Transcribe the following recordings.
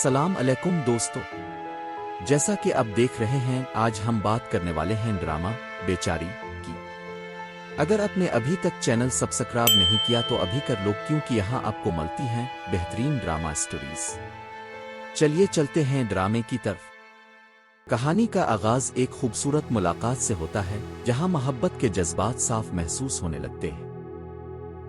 अस्सलाम अलैकुम दोस्तों, जैसा कि आप देख रहे हैं आज हम बात करने वाले हैं ड्रामा बेचारी की। अगर आपने अभी तक चैनल सब्सक्राइब नहीं किया तो अभी कर लो, क्योंकि यहाँ आपको मिलती हैं बेहतरीन ड्रामा स्टोरीज। चलिए चलते हैं ड्रामे की तरफ। कहानी का आगाज एक खूबसूरत मुलाकात से होता है जहां मोहब्बत के जज्बात साफ महसूस होने लगते हैं।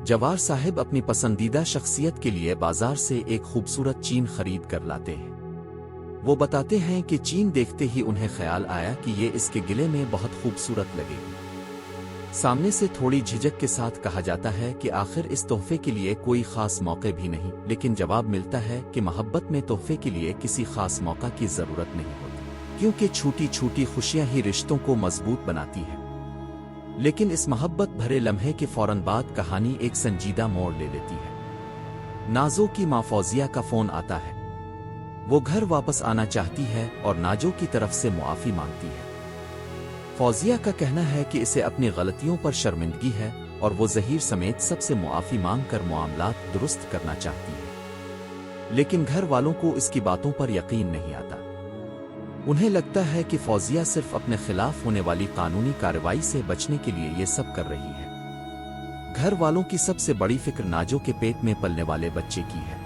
जवार साहब अपनी पसंदीदा शख्सियत के लिए बाजार से एक खूबसूरत चीन खरीद कर लाते हैं। वो बताते हैं कि चीन देखते ही उन्हें ख्याल आया कि ये इसके गिले में बहुत खूबसूरत लगेगी। सामने से थोड़ी झिझक के साथ कहा जाता है कि आखिर इस तोहफे के लिए कोई खास मौके भी नहीं, लेकिन जवाब मिलता है कि मोहब्बत में तोहफे के लिए किसी खास मौका की जरूरत नहीं होती, क्योंकि छोटी छोटी खुशियां ही रिश्तों को मजबूत बनाती हैं। लेकिन इस मोहब्बत भरे लम्हे के फौरन बाद कहानी एक संजीदा मोड़ ले लेती है। नाजो की मां फौजिया का फोन आता है। वो घर वापस आना चाहती है और नाजो की तरफ से मुआफी मांगती है। फौजिया का कहना है कि इसे अपनी गलतियों पर शर्मिंदगी है और वो ज़हीर समेत सबसे मुआफी मांगकर मामलात दुरुस्त करना चाहती है, लेकिन घर वालों को इसकी बातों पर यकीन नहीं आता। उन्हें लगता है कि फौजिया सिर्फ अपने खिलाफ होने वाली कानूनी कार्रवाई से बचने के लिए ये सब कर रही है। घर वालों की सबसे बड़ी फिक्र नाजो के पेट में पलने वाले बच्चे की है।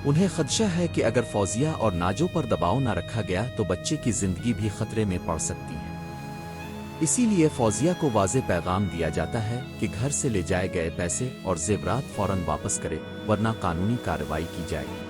उन्हें खदशा है कि अगर फौजिया और नाजो पर दबाव न रखा गया तो बच्चे की जिंदगी भी खतरे में पड़ सकती है। इसीलिए फौजिया को वाज़े पैगाम दिया जाता है कि घर से ले जाए गए पैसे और जेवरात फौरन वापस करे, वरना कानूनी कार्रवाई की जाएगी।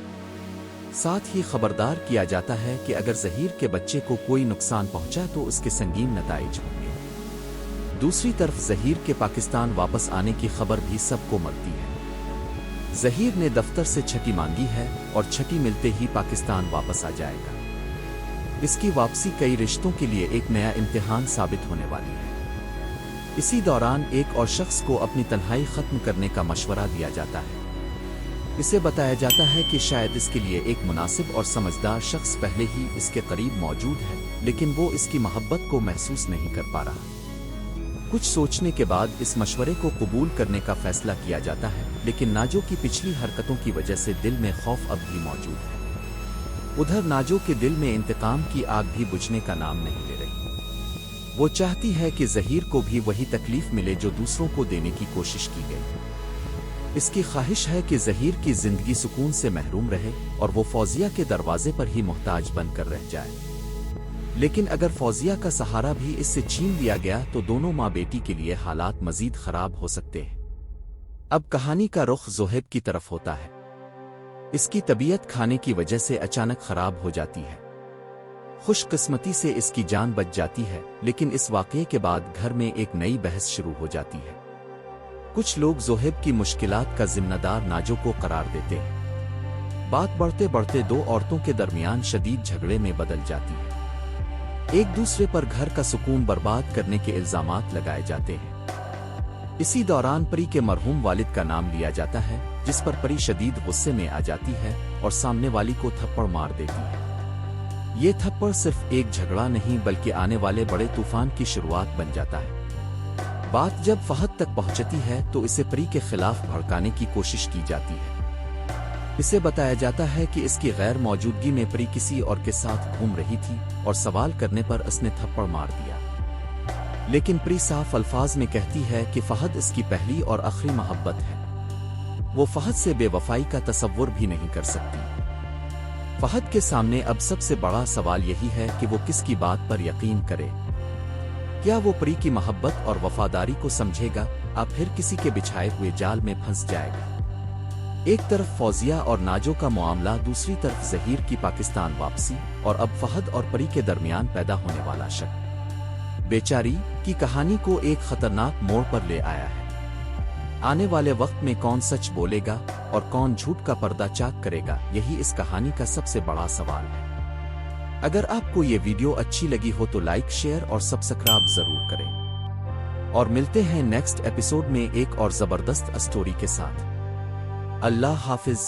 साथ ही खबरदार किया जाता है कि अगर ज़हीर के बच्चे को कोई नुकसान पहुंचा तो उसके संगीन नताइज होंगे। दूसरी तरफ ज़हीर के पाकिस्तान वापस आने की खबर भी सबको मिलती है। ज़हीर ने दफ्तर से छुट्टी मांगी है और छुट्टी मिलते ही पाकिस्तान वापस आ जाएगा। इसकी वापसी कई रिश्तों के लिए एक नया इम्तिहान साबित होने वाली है। इसी दौरान एक और शख्स को अपनी तन्हाई खत्म करने का मशवरा दिया जाता है। इसे बताया जाता है कि शायद इसके लिए एक मुनासिब और समझदार शख्स पहले ही इसके करीब मौजूद है, लेकिन वो इसकी मोहब्बत को महसूस नहीं कर पा रहा। कुछ सोचने के बाद इस मशवरे को कबूल करने का फैसला किया जाता है, लेकिन नाजो की पिछली हरकतों की वजह से दिल में खौफ अब भी मौजूद है। उधर नाजो के दिल में इंतकाम की आग भी बुझने का नाम नहीं ले रही। वो चाहती है कि ज़हीर को भी वही तकलीफ मिले जो दूसरों को देने की कोशिश की गई। इसकी ख्वाहिश है कि ज़हीर की जिंदगी सुकून से महरूम रहे और वो फौजिया के दरवाजे पर ही मोहताज बनकर रह जाए। लेकिन अगर फौजिया का सहारा भी इससे छीन लिया गया तो दोनों माँ बेटी के लिए हालात मजीद खराब हो सकते हैं। अब कहानी का रुख ज़ोहेब की तरफ होता है। इसकी तबीयत खाने की वजह से अचानक खराब हो जाती है। खुशकिस्मती से इसकी जान बच जाती है, लेकिन इस वाक़ये के बाद घर में एक नई बहस शुरू हो जाती है। कुछ लोग ज़ोहेब की मुश्किलात का जिम्मेदार नाजो को करार देते हैं। बात बढ़ते बढ़ते दो औरतों के दरमियान शदीद झगड़े में बदल जाती है। एक दूसरे पर घर का सुकून बर्बाद करने के इल्जामात लगाए जाते हैं। इसी दौरान परी के मरहूम वालिद का नाम लिया जाता है, जिस पर परी शदीद गुस्से में आ जाती है और सामने वाली को थप्पड़ मार देती है। ये थप्पड़ सिर्फ एक झगड़ा नहीं बल्कि आने वाले बड़े तूफान की शुरुआत बन जाता है। बात जब फहद तक पहुंचती है तो इसे परी के खिलाफ भड़काने की कोशिश की जाती है। इसे बताया जाता है कि इसकी गैर मौजूदगी में परी किसी और के साथ घूम रही थी और सवाल करने पर उसने थप्पड़ मार दिया। लेकिन परी साफ अल्फाज में कहती है कि फहद इसकी पहली और आखिरी मोहब्बत है। वो फहद से बेवफाई का तसव्वुर भी नहीं कर सकती। फहद के सामने अब सबसे बड़ा सवाल यही है कि वो किसकी बात पर यकीन करे। क्या वो परी की मोहब्बत और वफादारी को समझेगा या फिर किसी के बिछाए हुए जाल में फंस जाएगा। एक तरफ फौजिया और नाजो का मामला, दूसरी तरफ ज़हीर की पाकिस्तान वापसी और अब फहद और परी के दरमियान पैदा होने वाला शक बेचारी की कहानी को एक खतरनाक मोड़ पर ले आया है। आने वाले वक्त में कौन सच बोलेगा और कौन झूठ का पर्दा चाक करेगा, यही इस कहानी का सबसे बड़ा सवाल है। अगर आपको ये वीडियो अच्छी लगी हो तो लाइक, शेयर और सब्सक्राइब जरूर करें। और मिलते हैं नेक्स्ट एपिसोड में एक और जबरदस्त स्टोरी के साथ। अल्लाह हाफिज।